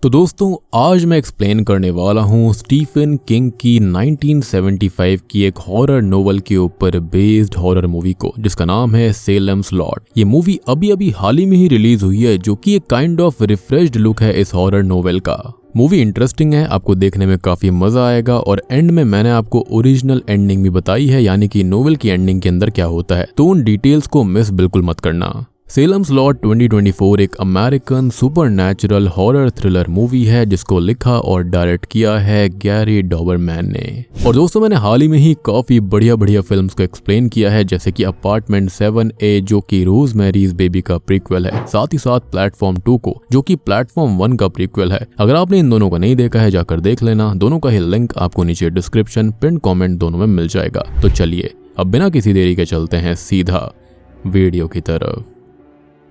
तो दोस्तों आज मैं एक्सप्लेन करने वाला हूँ स्टीफन किंग की 1975 की एक हॉरर नोवेल के ऊपर बेस्ड हॉरर मूवी को, जिसका नाम है सेलेम्स लॉट। ये मूवी अभी हाल ही में ही रिलीज हुई है, जो कि एक काइंड ऑफ रिफ्रेश्ड लुक है इस हॉरर नोवेल का। मूवी इंटरेस्टिंग है, आपको देखने में काफी मजा आएगा और एंड में मैंने आपको ओरिजिनल एंडिंग भी बताई है, यानी कि नोवेल की एंडिंग के अंदर क्या होता है, तो उन डिटेल्स को मिस बिल्कुल मत करना। सेलेम्स लॉट 2024 एक American supernatural horror thriller movie है जिसको लिखा और डायरेक्ट किया है गैरी डॉबरमैन ने। और दोस्तों मैंने हाल ही में ही काफी बढ़िया फिल्म्स को एक्सप्लेन किया है, जैसे कि अपार्टमेंट 7A जो कि रोजमेरीज बेबी का प्रीक्वल है, साथ ही साथ प्लेटफॉर्म 2 को जो कि प्लेटफॉर्म 1 का प्रीक्वल है। अगर आपने इन दोनों को नहीं देखा है जाकर देख लेना, दोनों का ही लिंक आपको नीचे डिस्क्रिप्शन पिन कॉमेंट दोनों में मिल जाएगा। तो चलिए अब बिना किसी देरी के चलते हैं सीधा वीडियो की तरफ।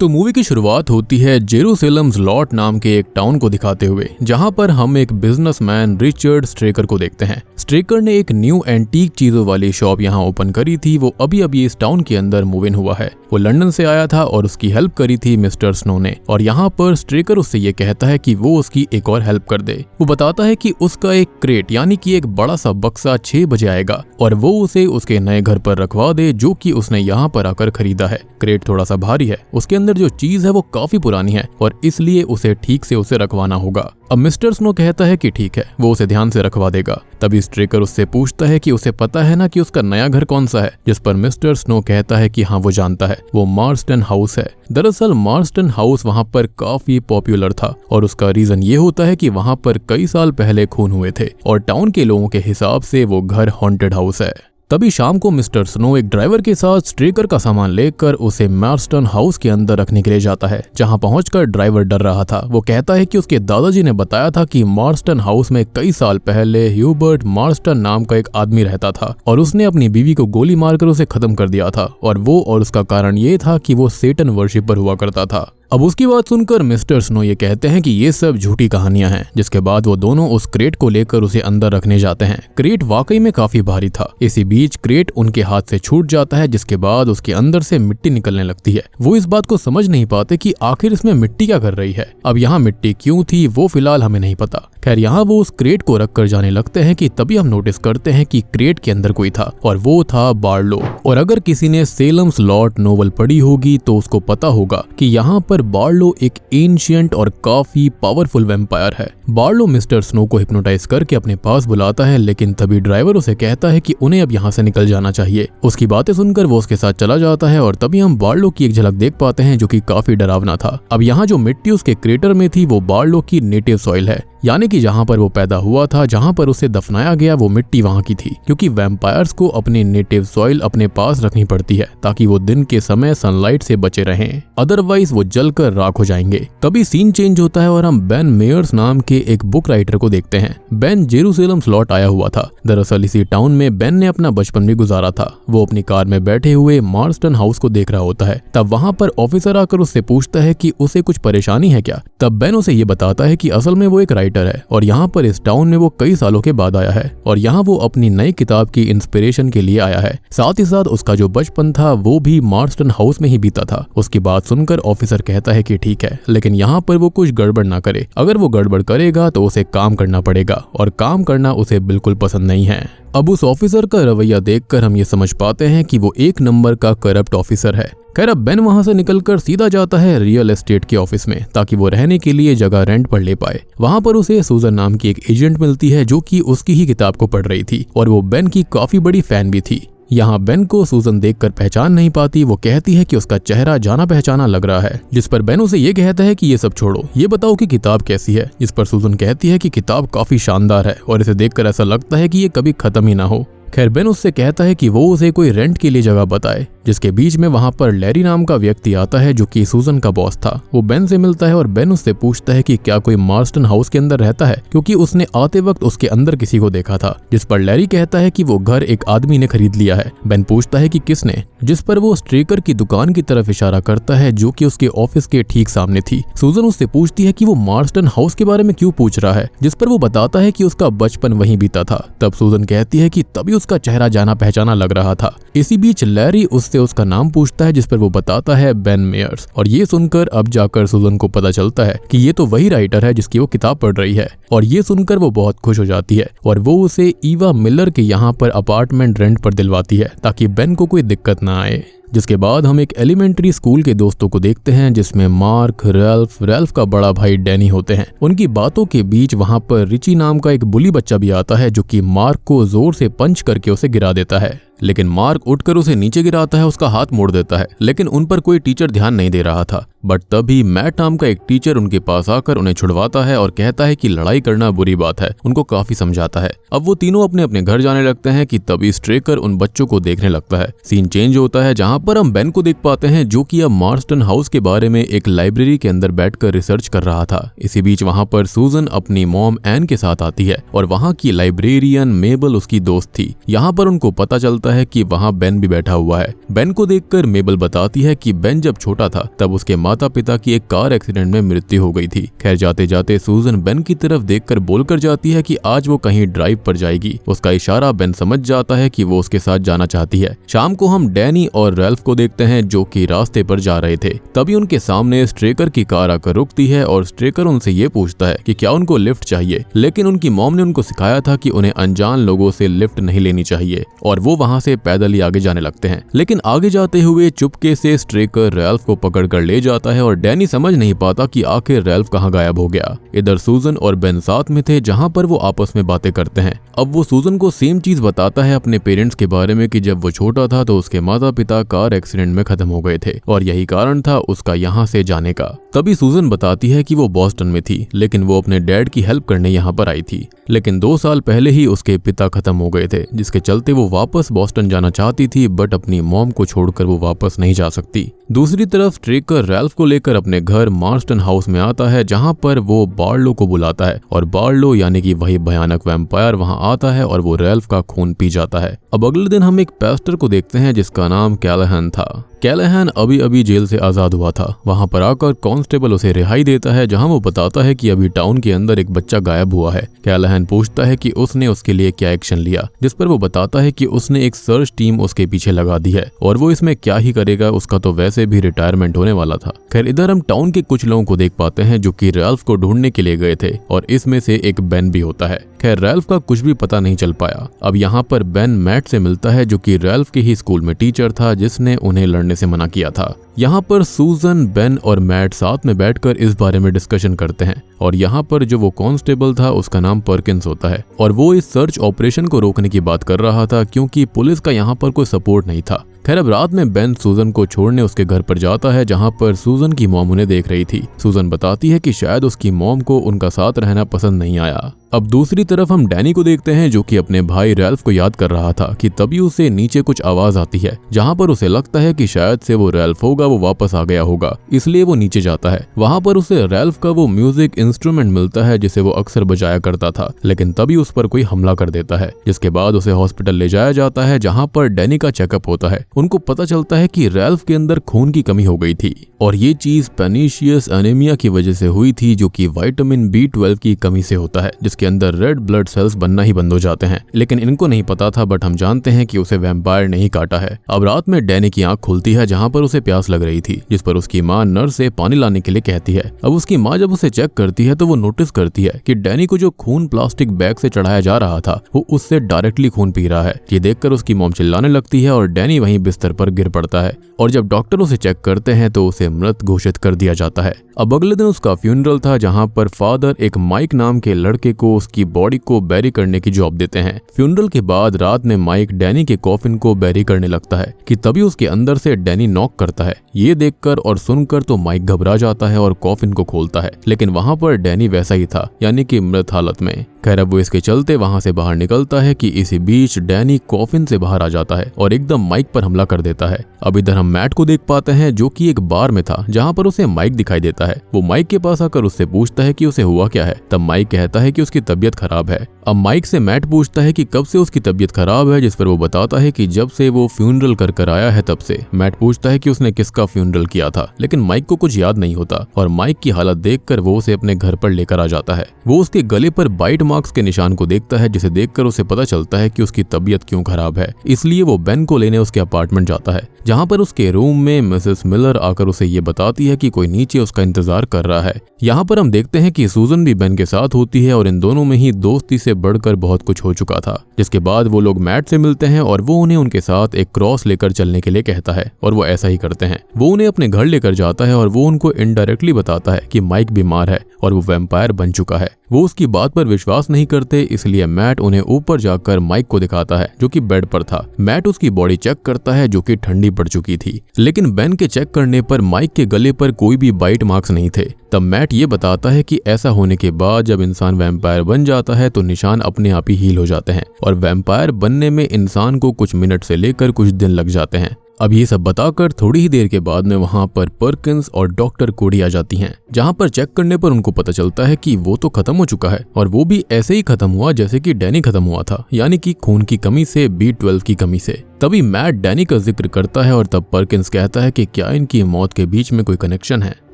तो मूवी की शुरुआत होती है जेरूसलम्स लॉट नाम के एक टाउन को दिखाते हुए, जहां पर हम एक बिजनेसमैन रिचर्ड स्ट्रेकर को देखते हैं। स्ट्रेकर ने एक न्यू एंटीक चीजों वाली शॉप यहां ओपन करी थी। वो अभी इस टाउन के अंदर मूव इन हुआ है। वो लंदन से आया था और उसकी हेल्प करी थी मिस्टर स्नो ने। और यहाँ पर स्ट्रेकर उससे ये कहता है कि वो उसकी एक और हेल्प कर दे। वो बताता है कि उसका एक क्रेट यानी कि एक बड़ा सा बक्सा 6 बजे आएगा और वो उसे उसके नए घर पर रखवा दे, जो कि उसने यहाँ पर आकर खरीदा है। क्रेट थोड़ा सा भारी है, उसके अंदर जो चीज है वो काफी पुरानी है और इसलिए उसे ठीक से उसे रखवाना होगा। अब मिस्टर स्नो कहता है कि ठीक है, वो उसे ध्यान से रखवा देगा। तभी स्ट्रेकर उससे पूछता है कि उसे पता है ना कि उसका नया घर कौन सा है, जिस पर मिस्टर स्नो कहता है कि हाँ वो जानता है, वो मार्स्टन हाउस है। दरअसल मार्स्टन हाउस वहाँ पर काफी पॉपुलर था और उसका रीजन ये होता है कि वहाँ पर कई साल पहले खून हुए थे और टाउन के लोगों के हिसाब से वो घर हॉन्टेड हाउस है। तभी शाम को मिस्टर स्नो एक ड्राइवर के साथ स्ट्रेकर का सामान लेकर उसे मार्स्टन हाउस के अंदर रखने के लिए जाता है। जहां पहुंचकर ड्राइवर डर रहा था। वो कहता है कि उसके दादाजी ने बताया था कि मार्स्टन हाउस में कई साल पहले ह्यूबर्ट मार्स्टन नाम का एक आदमी रहता था और उसने अपनी बीवी को गोली मारकर उसे खत्म कर दिया था। और वो और उसका कारण ये था कि वो सेटन वर्शिपर हुआ करता था। अब उसकी बात सुनकर मिस्टर स्नो ये कहते हैं कि ये सब झूठी कहानियां हैं। जिसके बाद वो दोनों उस क्रेट को लेकर उसे अंदर रखने जाते हैं। क्रेट वाकई में काफी भारी था। इसी बीच क्रेट उनके हाथ से छूट जाता है, जिसके बाद उसके अंदर से मिट्टी निकलने लगती है। वो इस बात को समझ नहीं पाते कि आखिर इसमें मिट्टी क्या कर रही है। अब यहाँ मिट्टी क्यों थी वो फिलहाल हमें नहीं पता। खैर यहाँ वो उस क्रेट को रख कर जाने लगते हैं कि तभी हम नोटिस करते हैं कि क्रेट के अंदर कोई था और वो था बार्लो। और अगर किसी ने सेलेम्स लॉट नोवेल पढ़ी होगी तो उसको पता होगा कि यहाँ पर बार्लो एक एंशिएंट और काफी पावरफुल वैम्पायर है। बार्लो मिस्टर स्नो को हिप्नोटाइज करके अपने पास बुलाता है, लेकिन तभी ड्राइवर उसे कहता है कि उन्हें अब यहाँ से निकल जाना चाहिए। उसकी बातें सुनकर वो उसके साथ चला जाता है और तभी हम बार्लो की एक झलक देख पाते हैं, जो कि काफी डरावना था। अब यहाँ जो मिट्टी उसके क्रेटर में थी वो बार्लो की नेटिव सॉइल है, यानी कि जहाँ पर वो पैदा हुआ था, जहाँ पर उसे दफनाया गया, वो मिट्टी वहाँ की थी। क्योंकि वैम्पायर्स को अपनी नेटिव सॉइल अपने पास रखनी पड़ती है ताकि वो दिन के समय सनलाइट से बचे रहें, अदरवाइज वो जलकर राख हो जाएंगे। तभी सीन चेंज होता है और हम बेन मेयर्स नाम के एक बुक राइटर को देखते हैं। बेन जेरूसलम्स लॉट आया हुआ था। दरअसल इसी टाउन में बेन ने अपना बचपन भी गुजारा था। वो अपनी कार में बैठे हुए मार्स्टन हाउस को देख रहा होता है। तब वहाँ पर ऑफिसर आकर उससे पूछता है कि उसे कुछ परेशानी है क्या। तब बेन उसे ये बताता है कि असल में वो एक राइटर है और यहाँ पर इस टाउन में वो कई सालों के बाद आया है और यहाँ वो अपनी नई किताब की इंस्पिरेशन के लिए आया है। साथ ही साथ उसका जो बचपन था वो भी मार्स्टन हाउस में ही बीता था। उसकी बात सुनकर ऑफिसर कहता है कि ठीक है, लेकिन यहाँ पर वो कुछ गड़बड़ ना करे। अगर वो गड़बड़ करेगा तो उसे काम करना पड़ेगा और काम करना उसे बिल्कुल पसंद नहीं है। अब उस ऑफिसर का रवैया देखकर हम ये समझ पाते हैं कि वो एक नंबर का करप्ट ऑफिसर है। खैर अब बेन वहां से निकलकर सीधा जाता है रियल एस्टेट के ऑफिस में ताकि वो रहने के लिए जगह रेंट पर ले पाए। वहां पर उसे सूजन नाम की एक एजेंट मिलती है, जो कि उसकी ही किताब को पढ़ रही थी और वो बेन की काफी बड़ी फैन भी थी। यहाँ बेन को सूजन देखकर पहचान नहीं पाती। वो कहती है कि उसका चेहरा जाना पहचाना लग रहा है, जिस पर बेन उसे ये कहता है कि ये सब छोड़ो, ये बताओ कि किताब कैसी है। जिस पर सूजन कहती है कि किताब काफी शानदार है और इसे देखकर ऐसा लगता है कि ये कभी खत्म ही ना हो। खैर बेन उससे कहता है कि वो उसे कोई रेंट के लिए जगह बताए, जिसके बीच में वहां पर लैरी नाम का व्यक्ति आता है, जो कि सूजन का बॉस था। वो बेन से मिलता है और बेन उससे पूछता है कि क्या कोई मार्स्टन हाउस के अंदर रहता है, क्योंकि उसने आते वक्त उसके अंदर किसी को देखा था। जिस पर लैरी कहता है कि वो घर एक आदमी ने खरीद लिया है। बेन पूछता है कि किसने, जिस पर वो स्ट्रेकर की दुकान की तरफ इशारा करता है, जो कि उसके ऑफिस के ठीक सामने थी। सूजन उससे पूछती है कि वो मार्स्टन हाउस के बारे में क्यों पूछ रहा है, जिस पर वो बताता है कि उसका बचपन वहीं बीता था। तब सूजन कहती है कि तभी उसका चेहरा जाना पहचाना लग रहा था। इसी बीच लैरी उससे उसका नाम पूछता है, जिस पर वो बताता है बेन मेयर्स। और ये सुनकर अब जाकर सूजन को पता चलता है कि ये तो वही राइटर है जिसकी वो किताब पढ़ रही है। और ये सुनकर वो बहुत खुश हो जाती है और वो उसे ईवा मिलर के यहाँ पर अपार्टमेंट रेंट पर दिलवाती है ताकि बेन को कोई दिक्कत ना आए। जिसके बाद हम एक एलिमेंट्री स्कूल के दोस्तों को देखते हैं, जिसमें मार्क, रैल्फ का बड़ा भाई डैनी होते हैं। उनकी बातों के बीच वहां पर रिची नाम का एक बुली बच्चा भी आता है, जो कि मार्क को जोर से पंच करके उसे गिरा देता है। लेकिन मार्क उठकर उसे नीचे गिराता है, उसका हाथ मोड़ देता है, लेकिन उन पर कोई टीचर ध्यान नहीं दे रहा था। बट तभी मैट नाम का एक टीचर उनके पास आकर उन्हें छुड़वाता है और कहता है कि लड़ाई करना बुरी बात है, उनको काफी समझाता है। अब वो तीनों अपने अपने घर जाने लगते हैं कि तभी स्ट्रेकर उन बच्चों को देखने लगता है। सीन चेंज होता है, जहाँ पर हम बेन को देख पाते हैं, जो कि अब मार्स्टन हाउस के बारे में एक लाइब्रेरी के अंदर बैठकर रिसर्च कर रहा था। इसी बीच वहाँ पर सूजन अपनी मॉम एन के साथ आती है और वहाँ की लाइब्रेरियन मेबल उसकी दोस्त थी। यहाँ पर उनको पता चलता है कि वहाँ बेन भी बैठा हुआ है। बेन को देखकर मेबल बताती है कि बेन जब छोटा था तब उसके माता पिता की एक कार एक्सीडेंट में मृत्यु हो गई थी। खैर जाते जाते सूजन बेन की तरफ देखकर बोलकर जाती है कि आज वो कहीं ड्राइव पर जाएगी। उसका इशारा बेन समझ जाता है कि वो उसके साथ जाना चाहती है। शाम को हम डैनी और रैल्फ को देखते हैं, जो कि रास्ते पर जा रहे थे। तभी उनके सामने स्ट्रेकर की कार आकर रुकती है और स्ट्रेकर उनसे ये पूछता है कि क्या उनको लिफ्ट चाहिए, लेकिन उनकी मॉम ने उनको सिखाया था कि उन्हें अनजान लोगों से लिफ्ट नहीं लेनी चाहिए और वो वहाँ से पैदल ही आगे जाने लगते हैं। लेकिन आगे जाते हुए चुपके से स्ट्रेकर रैल्फ को पकड़ कर ले जाता है और डैनी समझ नहीं पाता कि आखिर रैल्फ कहाँ गायब हो गया। इधर सूजन और बेन साथ में थे, जहाँ पर वो आपस में बातें करते हैं। अब वो सूजन को सेम चीज बताता है अपने पेरेंट्स के बारे में कि जब वो छोटा था तो उसके माता पिता कार एक्सीडेंट में खत्म हो गए थे और यही कारण था उसका यहाँ से जाने का। तभी सूजन बताती है कि वो बॉस्टन में थी, लेकिन वो अपने डैड की हेल्प करने यहाँ पर आई थी। लेकिन 2 साल पहले ही उसके पिता खत्म हो गए थे, जिसके चलते वो वापस बॉस्टन जाना चाहती थी, बट अपनी मॉम को छोड़कर वो वापस नहीं जा सकती। दूसरी तरफ स्ट्रेकर रैल्फ को लेकर अपने घर मार्स्टन हाउस में आता है, जहाँ पर वो बार्लो को बुलाता है और बार्लो यानी कि वही भयानक वैम्पायर वहाँ आता है और वो रैल्फ का खून पी जाता है। अब अगले दिन हम एक पेस्टर को देखते हैं जिसका नाम कैलाहन था। कैलाहन अभी अभी जेल से आजाद हुआ था। वहां पर आकर कांस्टेबल उसे रिहाई देता है, जहां वो बताता है कि अभी टाउन के अंदर एक बच्चा गायब हुआ है। कैलाहन पूछता है कि उसने उसके लिए क्या एक्शन लिया, जिस पर वो बताता है कि उसने एक सर्च टीम उसके पीछे लगा दी है और वो इसमें क्या ही करेगा, उसका तो वैसे भी रिटायरमेंट होने वाला था। खैर इधर हम टाउन के कुछ लोगों को देख पाते हैं जो कि रैल्फ को ढूंढने के लिए गए थे और इसमें से एक बेन भी होता है। खैर रैल्फ का कुछ भी पता नहीं चल पाया। अब यहाँ पर बेन मैट से मिलता है, जो कि रैल्फ के ही स्कूल में टीचर था, जिसने उन्हें लड़ने से मना किया था। यहाँ पर सूजन, बेन और मैट साथ में बैठकर इस बारे में डिस्कशन करते हैं और यहाँ पर जो वो कांस्टेबल था उसका नाम पर्किंस होता है और वो इस सर्च ऑपरेशन को रोकने की बात कर रहा था, क्योंकि पुलिस का यहाँ पर कोई सपोर्ट नहीं था। खैर अब रात में बेन सूजन को छोड़ने उसके घर पर जाता है, जहाँ पर सूजन की मॉम उन्हें देख रही थी। सूजन बताती है कि शायद उसकी मॉम को उनका साथ रहना पसंद नहीं आया। अब दूसरी तरफ हम डैनी को देखते हैं, जो कि अपने भाई रैल्फ को याद कर रहा था कि तभी उसे नीचे कुछ आवाज आती है, जहाँ पर उसे लगता है कि शायद से वो रैल्फ होगा, वो वापस आ गया होगा, इसलिए वो नीचे जाता है। वहाँ पर उसे रैल्फ का वो म्यूजिक इंस्ट्रूमेंट मिलता है जिसे वो अक्सर बजाया करता था, लेकिन तभी उस पर कोई हमला कर देता है, जिसके बाद उसे हॉस्पिटल ले जाया जाता है, जहाँ पर डैनी का चेकअप होता है। उनको पता चलता है कि रैल्फ के अंदर खून की कमी हो गई थी और ये चीज पेनिशियस एनीमिया की वजह से हुई थी, जो कि विटामिन B12 की कमी से होता है, जिसके अंदर रेड ब्लड सेल्स बनना ही बंद हो जाते हैं। लेकिन इनको नहीं पता था, बट हम जानते हैं कि उसे वैम्पायर नहीं काटा है। अब रात में डैनी की आंख खुलती है, जहाँ पर उसे प्यास लग रही थी, जिस पर उसकी माँ नर्स से पानी लाने के लिए कहती है। अब उसकी माँ जब उसे चेक करती है तो वो नोटिस करती है कि डैनी को जो खून प्लास्टिक बैग से चढ़ाया जा रहा था वो उससे डायरेक्टली खून पी रहा है। ये देखकर उसकी मॉम चिल्लाने लगती है और डैनी वहीं बिस्तर पर गिर पड़ता है और जब डॉक्टर उसे चेक करते हैं तो उसे मृत घोषित कर दिया जाता है। अब अगले दिन उसका फ्यूनरल था, जहाँ पर फादर एक माइक नाम के लड़के को उसकी बॉडी को बैरी करने की जॉब देते हैं। फ्यूनरल के बाद रात में माइक डैनी के कॉफिन को बैरी करने लगता है कि तभी उसके अंदर से डैनी नॉक करता है। ये देखकर और सुनकर तो माइक घबरा जाता है और कॉफिन को खोलता है, लेकिन वहाँ पर डैनी वैसा ही था, यानी कि मृत हालत में। खैर अब वो इसके चलते वहां से बाहर निकलता है कि इसी बीच डैनी कॉफिन से बाहर आ जाता है और एकदम माइक पर हमला कर देता है। अब इधर हम मैट को देख पाते हैं, जो कि एक बार में था, जहां पर उसे माइक दिखाई देता है। वो माइक के पास आकर उससे पूछता है कि उसे हुआ क्या है। तब माइक कहता है कि उसकी तबीयत खराब है। अब माइक से मैट पूछता है कि कब से उसकी तबीयत खराब है, जिस पर वो बताता है कि जब से वो फ्यूनरल कर आया है तब से। मैट पूछता है कि उसने किसका फ्यूनरल किया था, लेकिन माइक को कुछ याद नहीं होता और माइक की हालत देखकर वो उसे अपने घर पर लेकर आ जाता है। वो उसके गले पर बाइट मार्क्स के निशान को देखता है, जिसे देखकर उसे पता चलता है कि उसकी तबीयत क्यों खराब है। इसलिए वो बेन को लेने उसके अपार्टमेंट जाता है, जहाँ पर उसके रूम में मिसेस मिलर आकर उसे ये बताती है कि कोई नीचे उसका इंतजार कर रहा है। यहाँ पर हम देखते हैं कि सूजन भी बेन के साथ होती है और इन दोनों में ही दोस्ती से बढ़कर बहुत कुछ हो चुका था। जिसके बाद वो लोग मैट से मिलते हैं और वो उन्हें उनके साथ एक क्रॉस लेकर चलने के लिए कहता है और वो ऐसा ही करते हैं। वो उन्हें अपने घर लेकर जाता है और वो उनको इनडायरेक्टली बताता है कि माइक बीमार है और वो वैम्पायर बन चुका है। वो उसकी बात पर विश्वास नहीं करते, इसलिए मैट उन्हें ऊपर जाकर माइक को दिखाता है जो कि बेड पर था। मैट उसकी बॉडी चेक करता है जो कि ठंडी पड़ चुकी थी, लेकिन बेन के चेक करने पर माइक के गले पर कोई भी बाइट मार्क्स नहीं थे। तब मैट ये बताता है कि ऐसा होने के बाद जब इंसान वैम्पायर बन जाता है तो निशान अपने आप ही हील हो जाते हैं और वैम्पायर बनने में इंसान को कुछ मिनट से लेकर कुछ दिन लग जाते हैं। अब ये सब बताकर थोड़ी ही देर के बाद में वहां पर पर्किंस और डॉक्टर कोडी आ जाती हैं, जहां पर चेक करने पर उनको पता चलता है कि वो तो खत्म हो चुका है और वो भी ऐसे ही खत्म हुआ जैसे कि डैनी खत्म हुआ था, यानी कि खून की कमी से, B12 की कमी से। तभी मैट डैनी का जिक्र करता है और तब पर्किंस कहता है कि क्या इनकी मौत के बीच में कोई कनेक्शन है।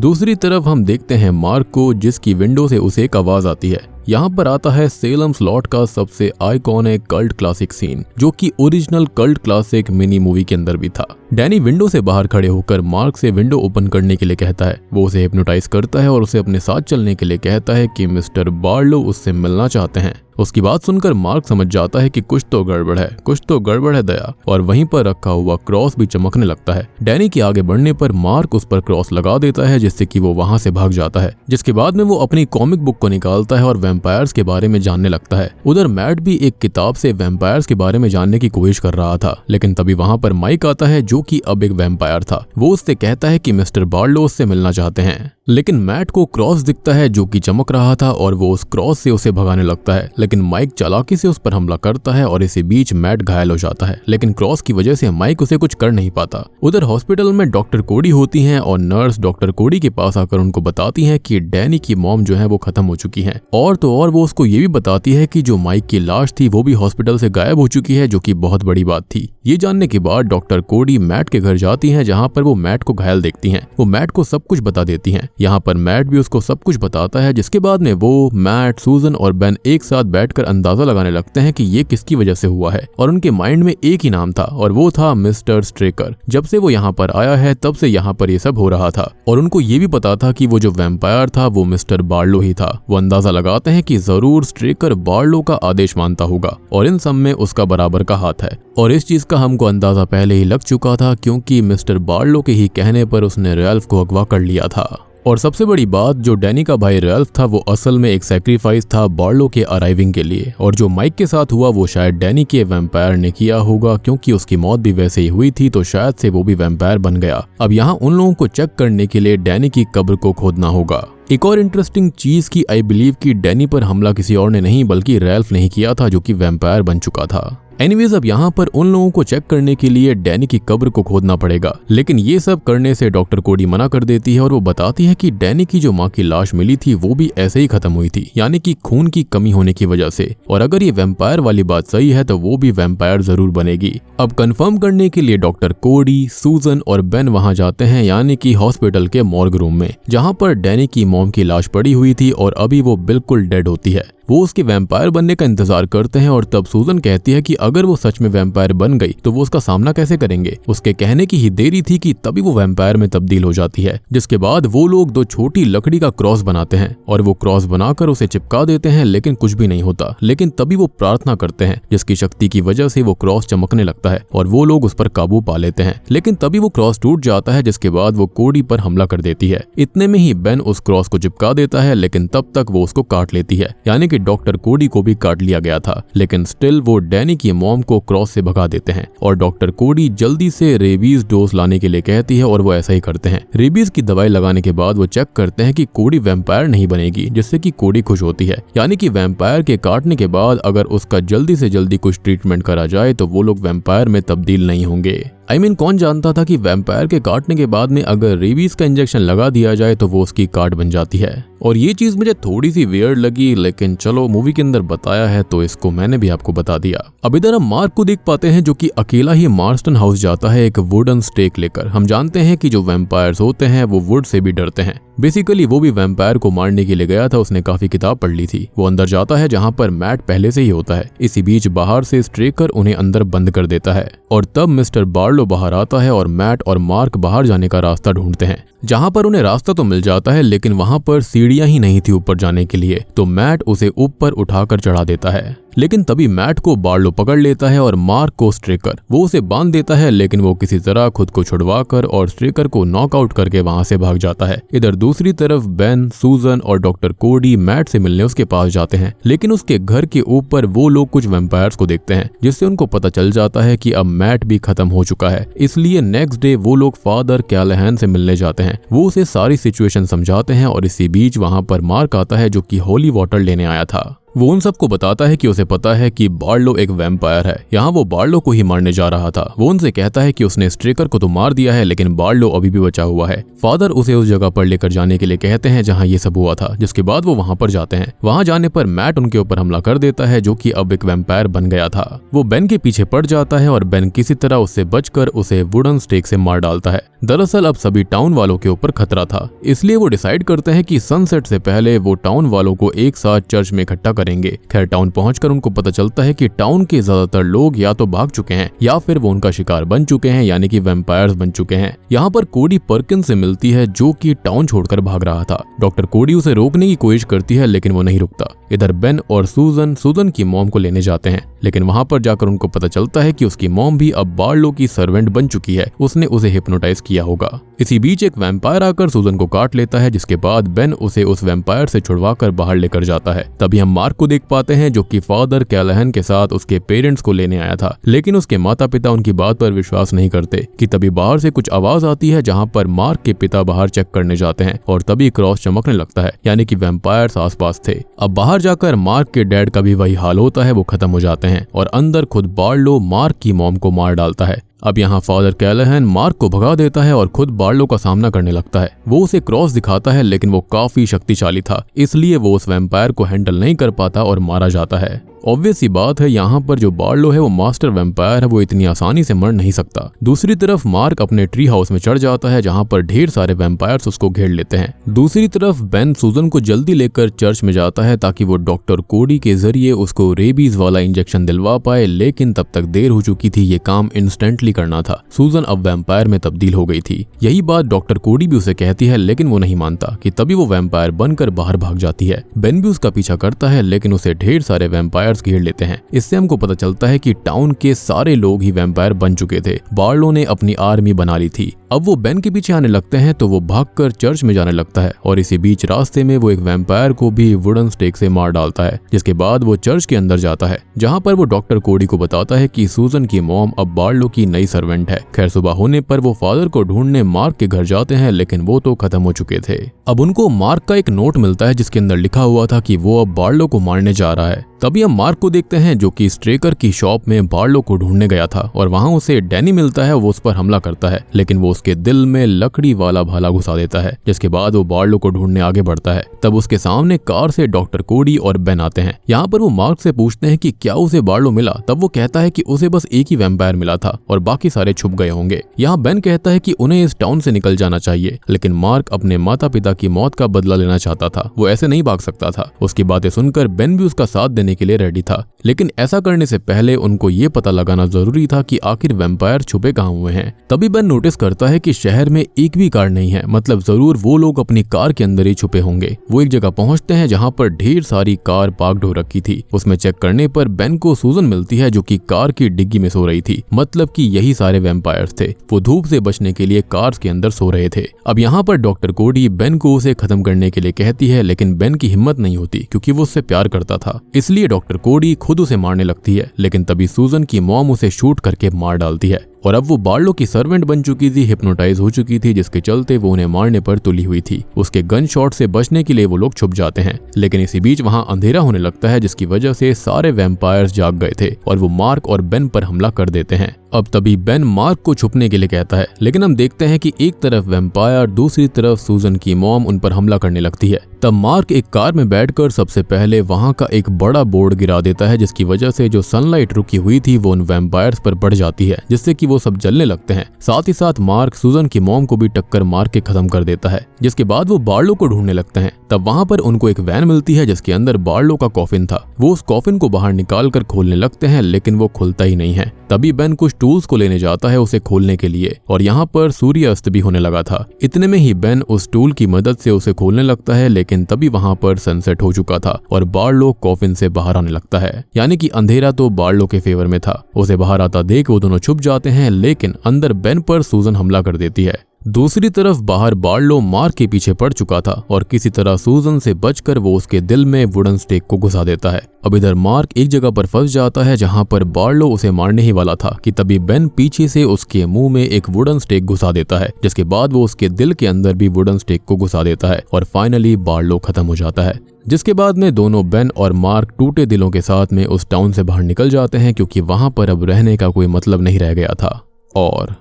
दूसरी तरफ हम देखते हैं मार्क को, जिसकी विंडो से उसे एक आवाज आती है। यहाँ पर आता है सेलम्स लॉट का सबसे आइकॉनिक कल्ट क्लासिक सीन, जो कि original cult classic mini movie के अंदर भी था। डैनी विंडो से बाहर खड़े होकर मार्क से विंडो ओपन करने के लिए कहता है। वो उसे हिप्नोटाइज करता है और उसे अपने साथ चलने के लिए कहता है कि मिस्टर बार्लो उससे मिलना चाहते हैं। उसकी बात सुनकर मार्क समझ जाता है कि कुछ तो गड़बड़ है, कुछ तो गड़बड़ है दया, और वहीं पर रखा हुआ क्रॉस भी चमकने लगता है। डैनी के आगे बढ़ने पर मार्क उस पर क्रॉस लगा देता है, जिससे कि वो वहां से भाग जाता है। जिसके बाद में वो अपनी कॉमिक बुक को निकालता है और वैम्पायर्स के बारे में जानने लगता है। उधर मैट भी एक किताब से वैम्पायर्स के बारे में जानने की कोशिश कर रहा था, लेकिन तभी वहां पर माइक आता है जो कि अब एक वैम्पायर था। वो उससे कहता है कि मिस्टर बार्लो उससे मिलना चाहते हैं, लेकिन मैट को क्रॉस दिखता है जो कि चमक रहा था और वो उस क्रॉस से उसे भगाने लगता है, लेकिन माइक चालाकी से उस पर हमला करता है और इसी बीच मैट घायल हो जाता है, लेकिन क्रॉस की वजह से माइक उसे कुछ कर नहीं पाता। उधर हॉस्पिटल में डॉक्टर कोडी होती हैं और नर्स डॉक्टर कोडी के पास आकर उनको बताती हैं कि डैनी की मॉम जो है वो खत्म हो चुकी है, और तो और वो उसको ये भी बताती है कि जो माइक की लाश थी वो भी हॉस्पिटल से गायब हो चुकी है, जो कि बहुत बड़ी बात थी। ये जानने के बाद डॉक्टर कोडी मैट के घर जाती हैं, जहाँ पर वो मैट को घायल देखती हैं। वो मैट को सब कुछ बता देती हैं। यहाँ पर मैट भी उसको सब कुछ बताता है, जिसके बाद में वो, मैट, सूजन और बेन एक साथ बैठकर अंदाजा लगाने लगते हैं कि ये किसकी वजह से हुआ है, और उनके माइंड में एक ही नाम था और वो था मिस्टर स्ट्रेकर। जब से वो यहाँ पर आया है तब से यहाँ पर ये सब हो रहा था, और उनको ये भी पता था कि वो जो वैम्पायर था वो मिस्टर बार्लो ही था। वो अंदाजा लगाते हैं कि जरूर स्ट्रेकर बार्लो का आदेश मानता होगा और इन सब में उसका बराबर का हाथ है, और इस चीज का हमको अंदाजा पहले ही लग चुका था, क्योंकि मिस्टर बार्लो के ही कहने पर उसने रैल्फ को अगवा कर लिया था। और सबसे बड़ी बात, जो डैनी का भाई रैल्फ था वो असल में एक सैक्रिफाइस था बार्लो के अराइविंग के लिए, और जो माइक के साथ हुआ वो शायद डैनी के वैम्पायर ने किया होगा, क्योंकि उसकी मौत भी वैसे ही हुई थी, तो शायद से वो भी वैम्पायर बन गया। अब यहाँ उन लोगों को चेक करने के लिए डैनी की कब्र को खोदना होगा। एक और इंटरेस्टिंग चीज की आई बिलीव कि डैनी पर हमला किसी और ने नहीं बल्कि रैल्फ ने ही किया था, जो कि वैम्पायर बन चुका था। एनीवेज, अब यहाँ पर उन लोगों को चेक करने के लिए डैनी की कब्र को खोदना पड़ेगा, लेकिन ये सब करने से डॉक्टर कोडी मना कर देती है और वो बताती है कि डैनी की जो माँ की लाश मिली थी वो भी ऐसे ही खत्म हुई थी, यानी कि खून की कमी होने की वजह से, और अगर ये वैम्पायर वाली बात सही है तो वो भी वैम्पायर जरूर बनेगी। अब कंफर्म करने के लिए डॉक्टर कोडी, सूजन और बेन वहां जाते हैं, यानी कि हॉस्पिटल के मॉर्ग रूम में, जहां पर डैनी की मॉम की लाश पड़ी हुई थी और अभी वो बिल्कुल डेड होती है। वो उसके वैम्पायर बनने का इंतजार करते हैं और तब सूजन कहती है कि अगर वो सच में वैम्पायर बन गई तो वो उसका सामना कैसे करेंगे। उसके कहने की ही देरी थी कि तभी वो वैम्पायर में तब्दील हो जाती है, जिसके बाद वो लोग दो छोटी लकड़ी का क्रॉस बनाते हैं और वो क्रॉस बनाकर उसे चिपका देते हैं, लेकिन कुछ भी नहीं होता। लेकिन तभी वो प्रार्थना करते हैं, जिसकी शक्ति की वजह से वो क्रॉस चमकने लगता है और वो लोग उस पर काबू पा लेते हैं। लेकिन तभी वो क्रॉस टूट जाता है, जिसके बाद वो कोडी पर हमला कर देती है। इतने में ही बेन उस क्रॉस को चिपका देता है, लेकिन तब तक वो उसको काट लेती है, यानी कि डॉक्टर कोडी को भी काट लिया गया था। लेकिन स्टिल वो डैनी की मॉम को क्रॉस से भगा देते हैं और डॉक्टर कोडी जल्दी से रेबीज डोज लाने के लिए कहती है और वो ऐसा ही करते हैं। रेबीज की दवाई लगाने के बाद वो चेक करते हैं कि कोडी वैम्पायर नहीं बनेगी, जिससे कि कोडी खुश होती है, यानी कि वैम्पायर के काटने के बाद अगर उसका जल्दी से जल्दी कुछ ट्रीटमेंट करा जाए तो वो लोग वैम्पायर में तब्दील नहीं होंगे। कौन जानता था कि वैम्पायर के काटने के बाद में अगर रेबीज का इंजेक्शन लगा दिया जाए तो वो उसकी काट बन जाती है। और ये चीज मुझे थोड़ी सी वियर्ड लगी, लेकिन चलो मूवी के अंदर बताया है तो इसको मैंने भी आपको बता दिया। अब इधर हम मार्क को देख पाते हैं जो कि अकेला ही मार्स्टन हाउस जाता है एक वुडन स्टेक लेकर। हम जानते हैं कि जो वैम्पायर्स होते हैं वो वुड से भी डरते हैं। बेसिकली वो भी वैम्पायर को मारने के लिए गया था, उसने काफी किताब पढ़ ली थी। वो अंदर जाता है जहाँ पर मैट पहले से ही होता है। इसी बीच बाहर से स्ट्रेकर उन्हें अंदर बंद कर देता है और तब मिस्टर बार्लो बाहर आता है और मैट और मार्क बाहर जाने का रास्ता ढूंढते हैं। जहाँ पर उन्हें रास्ता तो मिल जाता है लेकिन वहाँ पर सीढ़ियां ही नहीं थी ऊपर जाने के लिए, तो मैट उसे ऊपर उठाकर चढ़ा देता है। लेकिन तभी मैट को बार्लो पकड़ लेता है और मार्क को स्ट्रेकर वो उसे बांध देता है, लेकिन वो किसी तरह खुद को छुड़वाकर और स्ट्रेकर को नॉकआउट करके वहां से भाग जाता है। इधर दूसरी तरफ बेन, सूजन और डॉक्टर कोडी मैट से मिलने उसके पास जाते हैं, लेकिन उसके घर के ऊपर वो लोग कुछ वैम्पायर्स को देखते हैं, जिससे उनको पता चल जाता है कि अब मैट भी खत्म हो चुका है। इसलिए नेक्स्ट डे वो लोग फादर कैलाहन से मिलने जाते हैं। वो उसे सारी सिचुएशन समझाते हैं और इसी बीच वहां पर मार्क आता है जो कि होली वाटर लेने आया था। वो उन सबको बताता है कि उसे पता है कि बार्लो एक वैम्पायर है, यहाँ वो बार्लो को ही मारने जा रहा था। वो उनसे कहता है कि उसने स्ट्रेकर को तो मार दिया है लेकिन बार्लो अभी भी बचा हुआ है। फादर उसे उस जगह पर लेकर जाने के लिए कहते हैं जहाँ ये सब हुआ था, जिसके बाद वो वहाँ पर जाते हैं। वहाँ जाने पर मैट उनके ऊपर हमला कर देता है, जो कि अब एक वैम्पायर बन गया था। वो बेन के पीछे पड़ जाता है और बेन किसी तरह उससे बचकर उसे वुडन स्टेक से मार डालता है। दरअसल अब सभी टाउन वालों के ऊपर खतरा था, इसलिए वो डिसाइड करते हैं कि सनसेट से पहले वो टाउन वालों को एक साथ चर्च में इकट्ठा करेंगे। खैर टाउन पहुंचकर उनको पता चलता है कि टाउन के ज्यादातर लोग या तो भाग चुके हैं या फिर वो उनका शिकार बन चुके हैं, यानी कि वैम्पायर्स बन चुके हैं। यहाँ पर कोडी पर्किन से मिलती है जो कि टाउन छोड़कर भाग रहा था। डॉक्टर कोडी उसे रोकने की कोशिश करती है लेकिन वो नहीं रुकता। इधर बेन और सूजन की मॉम को लेने जाते हैं, लेकिन वहां पर जाकर उनको पता चलता है कि उसकी मॉम भी अब बार्लो की सर्वेंट बन चुकी है, उसने उसे हिप्नोटाइज किया होगा। इसी बीच एक वैम्पायर आकर सूजन को काट लेता है, जिसके बाद बेन उसे उस वैम्पायर से छुड़वाकर बाहर लेकर जाता है। तभी हम मार्क को देख पाते हैं जो कि फादर कैलाहन के साथ उसके पेरेंट्स को लेने आया था, लेकिन उसके माता पिता उनकी बात पर विश्वास नहीं करते कि तभी बाहर से कुछ आवाज आती है, जहां पर मार्क के पिता बाहर चेक करने जाते हैं और तभी क्रॉस चमकने लगता है, यानी कि वैम्पायर्स आसपास थे। अब बाहर जाकर मार्क के डैड का भी वही हाल होता है, वो खत्म हो जाते हैं और अंदर खुद बार्लो मार्क की मॉम को मार डालता है। अब यहाँ फादर कैलाहन मार्क को भगा देता है और खुद बार्लो का सामना करने लगता है। वो उसे क्रॉस दिखाता है लेकिन वो काफी शक्तिशाली था, इसलिए वो उस वैम्पायर को हैंडल नहीं कर पाता और मारा जाता है। ऑब्वियस सी बात है, यहाँ पर जो बार्लो है वो मास्टर वैम्पायर है, वो इतनी आसानी से मर नहीं सकता। दूसरी तरफ मार्क अपने ट्री हाउस में चढ़ जाता है, जहाँ पर ढेर सारे वैम्पायर्स उसको घेर लेते हैं। दूसरी तरफ बेन सूजन को जल्दी लेकर चर्च में जाता है ताकि वो डॉक्टर कोडी के जरिए उसको रेबीज वाला इंजेक्शन दिलवा पाए, लेकिन तब तक देर हो चुकी थी। ये काम इंस्टेंटली करना था। सूजन अब वैम्पायर में तब्दील हो गई थी। यही बात डॉक्टर कोडी भी उसे कहती है, लेकिन वो नहीं मानता कि तभी वो वैम्पायर बनकर बाहर भाग जाती है। बेन भी उसका पीछा करता है, लेकिन उसे ढेर सारे वैम्पायर घेर लेते हैं। इससे हमको पता चलता है कि टाउन के सारे लोग ही वैम्पायर बन चुके थे। बार्लो ने अपनी आर्मी बना ली थी। अब वो बेन के पीछे आने लगते हैं तो वो भागकर चर्च में जाने लगता है और इसी बीच रास्ते में वो एक वैम्पायर को भी वुडन स्टेक से मार डालता है, जिसके बाद वो चर्च के अंदर जाता है, जहाँ पर वो डॉक्टर कोडी को बताता है कि सूजन की मॉम अब बार्लो की नई सर्वेंट है। खैर सुबह होने पर वो फादर को ढूंढने मार्क के घर जाते हैं, लेकिन वो तो खत्म हो चुके थे। अब उनको मार्क का एक नोट मिलता है जिसके अंदर लिखा हुआ था कि वो अब बार्लो को मारने जा रहा है। तभी हम मार्क को देखते हैं जो कि स्ट्रेकर की शॉप में बार्लो को ढूंढने गया था और वहां उसे डैनी मिलता है। वो उस पर हमला करता है, लेकिन वो उसके दिल में लकड़ी वाला भाला घुसा देता है, जिसके बाद वो बार्लो को ढूंढने आगे बढ़ता है। तब उसके सामने कार से डॉक्टर कोडी और बेन आते हैं। यहाँ पर वो मार्क से पूछते हैं कि क्या उसे बार्लो मिला। तब वो कहता है कि उसे बस एक ही वैम्पायर मिला था और बाकी सारे छुप गए होंगे। यहाँ बेन कहता है कि उन्हें इस टाउन से निकल जाना चाहिए, लेकिन मार्क अपने माता पिता की मौत का बदला लेना चाहता था। वो ऐसे नहीं भाग सकता था। उसकी बातें सुनकर बेन भी उसका साथ देने के लिए रेडी था, लेकिन ऐसा करने से पहले उनको ये पता लगाना जरूरी था कि आखिर वैम्पायर छुपे कहाँ हुए हैं। तभी बेन नोटिस करता है कि शहर में एक भी कार नहीं है, मतलब जरूर वो लोग अपनी कार के अंदर ही छुपे होंगे। वो एक जगह पहुंचते हैं जहाँ पर ढेर सारी कार पार्क्ड हो रखी थी। उसमें चेक करने पर बेन को सूजन मिलती है जो कि कार की डिग्गी में सो रही थी, मतलब कि यही सारे वैम्पायर्स थे। वो धूप से बचने के लिए कार्स के अंदर सो रहे थे। अब यहाँ पर डॉक्टर कोडी बेन को उसे खत्म करने के लिए कहती है, लेकिन बेन की हिम्मत नहीं होती क्योंकि वो उससे प्यार करता था। इसलिए डॉक्टर कोडी खुद उसे मारने लगती है, लेकिन तभी सूजन की मॉम उसे शूट करके मार डालती है। और अब वो बार्लो की सर्वेंट बन चुकी थी, हिप्नोटाइज हो चुकी थी, जिसके चलते वो उन्हें मारने पर तुली हुई थी। उसके गन शॉट से बचने के लिए वो लोग छुप जाते हैं, लेकिन इसी बीच वहां अंधेरा होने लगता है, जिसकी वजह से सारे वैम्पायर्स जाग गए थे और वो मार्क और बेन पर हमला कर देते हैं। अब तभी बेन मार्क को छुपने के लिए कहता है, लेकिन हम देखते हैं कि एक तरफ वैम्पायर, दूसरी तरफ सूजन की मॉम उन पर हमला करने लगती है। तब मार्क एक कार में बैठकर सबसे पहले वहां का एक बड़ा बोर्ड गिरा देता है, जिसकी वजह से जो सनलाइट रुकी हुई थी वो उन वैम्पायर्स पर पड़ जाती है, जिससे कि वो वो सब जलने लगते हैं। साथ ही साथ मार्क सूजन की मॉम को भी टक्कर मार के खत्म कर देता है, जिसके बाद वो बार्लो को ढूंढने लगते हैं। तब वहां पर उनको एक वैन मिलती है जिसके अंदर बार्लो का कॉफिन था। वो उस कॉफिन को बाहर निकाल कर खोलने लगते हैं, लेकिन वो खुलता ही नहीं है। तभी बेन कुछ टूल्स को लेने जाता है उसे खोलने के लिए, और यहाँ पर सूर्य अस्त भी होने लगा था। इतने में ही बेन उस टूल की मदद से उसे खोलने लगता है, लेकिन तभी वहां पर सनसेट हो चुका था और बार्लो कॉफिन से बाहर आने लगता है। यानी कि अंधेरा तो बार्लो के फेवर में था। उसे बाहर आता देख वो दोनों छुप जाते हैं, लेकिन अंदर बेन पर सूजन हमला कर देती है। दूसरी तरफ बाहर बार्लो मार्क के पीछे पड़ चुका था और किसी तरह सूजन से बचकर वो उसके दिल में वुडन स्टेक को घुसा देता है। अब इधर मार्क एक जगह पर फंस जाता है जहां पर बार्लो उसे मारने ही वाला था कि तभी बेन पीछे से उसके मुंह में एक वुडन स्टेक घुसा देता है, जिसके बाद वो उसके दिल के अंदर भी वुडन स्टेक को घुसा देता है और फाइनली बार्लो खत्म हो जाता है। जिसके बाद में दोनों बेन और मार्क टूटे दिलों के साथ में उस टाउन से बाहर निकल जाते हैं, क्योंकि वहां पर अब रहने का कोई मतलब नहीं रह गया था। और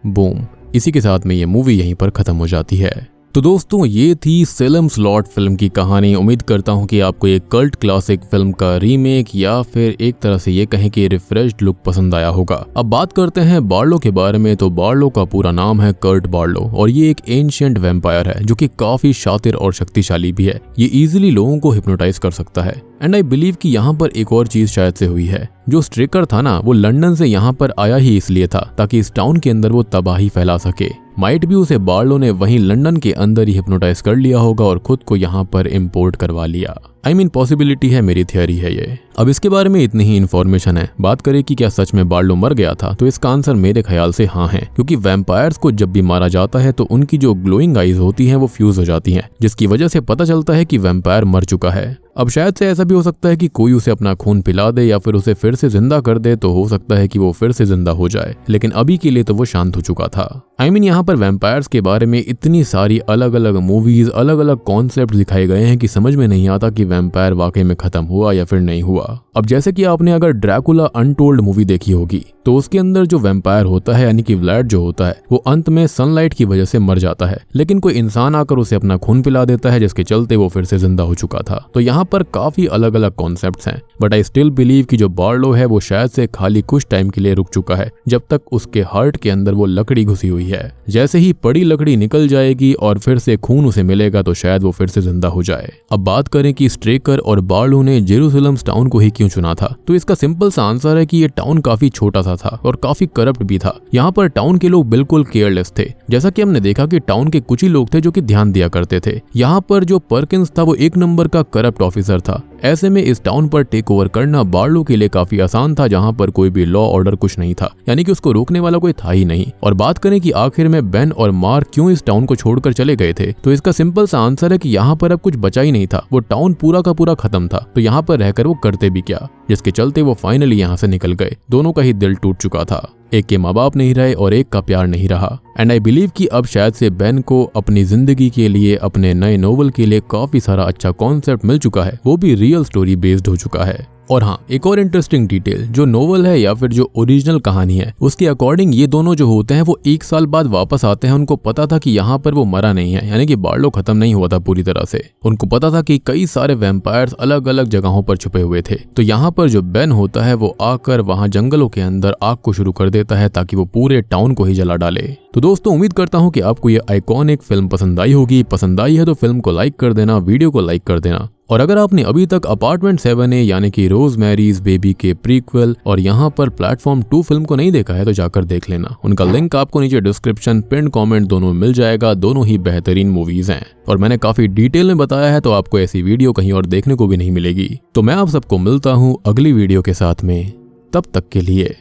बूम, इसी के साथ में ये मूवी यहीं पर खत्म हो जाती है। तो दोस्तों, ये थी सेलेम्स लॉट फिल्म की कहानी। उम्मीद करता हूँ कि आपको ये कल्ट क्लासिक फिल्म का रीमेक या फिर एक तरह से ये कहें कि रिफ्रेश्ड लुक पसंद आया होगा। अब बात करते हैं बार्लो के बारे में। तो बार्लो का पूरा नाम है कर्ट बार्लो और ये एक एंशिएंट वैम्पायर है जो कि काफी शातिर और शक्तिशाली भी है। ये इजीली लोगों को हिप्नोटाइज कर सकता है। एंड आई बिलीव कि यहाँ पर एक और चीज शायद से हुई है। जो स्ट्रेकर था ना, वो लंदन से यहाँ पर आया ही इसलिए था ताकि इस टाउन के अंदर वो तबाही फैला सके। माइट भी उसे बार्लो ने वहीं लंदन के अंदर ही हिप्नोटाइज कर लिया होगा और खुद को यहाँ पर इम्पोर्ट करवा लिया। आई मीन पॉसिबिलिटी है, मेरी थियरी है ये। अब इसके बारे में इतनी ही इन्फॉर्मेशन है। बात करें कि क्या सच में बार्लो मर गया था, तो इसका आंसर मेरे ख्याल से हाँ है, क्योंकि वैम्पायर्स को जब भी मारा जाता है तो उनकी जो ग्लोइंग आईज होती हैं वो फ्यूज हो जाती हैं, जिसकी वजह से पता चलता है कि वैम्पायर मर चुका है। अब शायद से ऐसा भी हो सकता है कि कोई उसे अपना खून पिला दे या फिर उसे फिर से जिंदा कर दे, तो हो सकता है कि वो फिर से जिंदा हो जाए, लेकिन अभी के लिए तो वो शांत हो चुका था। आई मीन यहाँ पर वैम्पायर्स के बारे में इतनी सारी अलग अलग मूवीज, अलग अलग कॉन्सेप्ट दिखाए गए हैं कि समझ में नहीं आता कि वैम्पायर वाकई में खत्म हुआ या फिर नहीं हुआ। अब जैसे कि आपने अगर ड्रैकुला अनटोल्ड मूवी देखी होगी, तो उसके अंदर जो वैम्पायर होता है यानी कि व्लाड जो होता है, वो अंत में सनलाइट की वजह से मर जाता है, लेकिन कोई इंसान आकर उसे अपना खून पिला देता है, जिसके चलते वो फिर से जिंदा हो चुका था। तो यहाँ पर काफी अलग अलग कॉन्सेप्ट्स हैं, बट आई स्टिल बिलीव कि जो बार्लो है वो शायद से खाली कुछ टाइम के लिए रुक चुका है, जब तक उसके हार्ट के अंदर वो लकड़ी घुसी हुई है। जैसे ही पड़ी लकड़ी निकल जाएगी और फिर से खून उसे मिलेगा, तो शायद वो फिर से जिंदा हो जाए। अब बात करें कि स्ट्रेकर और बार्लो ने जेरूसलम टाउन को ही क्यों चुना था, तो इसका सिंपल सा आंसर है कि ये टाउन काफी छोटा सा था और काफी करप्ट भी था। यहाँ पर टाउन के लोग बिल्कुल केयरलेस थे। जैसा कि हमने देखा कि टाउन के कुछ ही लोग थे जो कि ध्यान दिया करते थे। यहाँ पर जो पर्किंस था वो एक नंबर का करप्ट ऑफिसर था। ऐसे में इस टाउन पर टेक ओवर करना बार्लो के लिए काफी आसान था, जहाँ पर कोई भी लॉ ऑर्डर कुछ नहीं था, यानी कि उसको रोकने वाला कोई था ही नहीं। और बात करें कि आखिर में बेन और मार्क क्यों इस टाउन को छोड़कर चले गए थे, तो इसका सिंपल सा आंसर है कि यहाँ पर अब कुछ बचा ही नहीं था। वो टाउन पूरा का पूरा खत्म था, तो यहाँ पर रहकर वो करते भी क्या, जिसके चलते वो फाइनली यहाँ से निकल गए। दोनों का ही दिल टूट चुका था। एक के माँ बाप नहीं रहे और एक का प्यार नहीं रहा। एंड आई बिलीव कि अब शायद से बेन को अपनी जिंदगी के लिए, अपने नए नोवेल के लिए काफी सारा अच्छा कॉन्सेप्ट मिल चुका है, वो भी रियल स्टोरी बेस्ड हो चुका है। और हाँ, एक और इंटरेस्टिंग डिटेल, जो नोवेल है या फिर जो ओरिजिनल कहानी है, उसके अकॉर्डिंग ये दोनों जो होते हैं वो 1 साल बाद वापस आते हैं। उनको पता था कि यहाँ पर वो मरा नहीं है, यानी कि बार्लो खत्म नहीं हुआ था पूरी तरह से। उनको पता था कि कई सारे वैम्पायर्स अलग अलग जगहों पर छुपे हुए थे। तो यहाँ पर जो बेन होता है वो आकर वहाँ जंगलों के अंदर आग को शुरू कर देता है ताकि वो पूरे टाउन को ही जला डाले। तो दोस्तों, उम्मीद करता हूँ कि आपको ये आइकॉनिक फिल्म पसंद आई होगी। पसंद आई है तो फिल्म को लाइक कर देना, वीडियो को लाइक कर देना। और अगर आपने अभी तक अपार्टमेंट 7A यानी कि रोजमेरीज बेबी के प्रीक्वल और यहाँ पर प्लेटफॉर्म 2 फिल्म को नहीं देखा है तो जाकर देख लेना। उनका लिंक आपको नीचे डिस्क्रिप्शन, पिन कमेंट दोनों मिल जाएगा। दोनों ही बेहतरीन मूवीज हैं और मैंने काफी डिटेल में बताया है, तो आपको ऐसी वीडियो कहीं और देखने को भी नहीं मिलेगी। तो मैं आप सबको मिलता हूँ अगली वीडियो के साथ में, तब तक के लिए।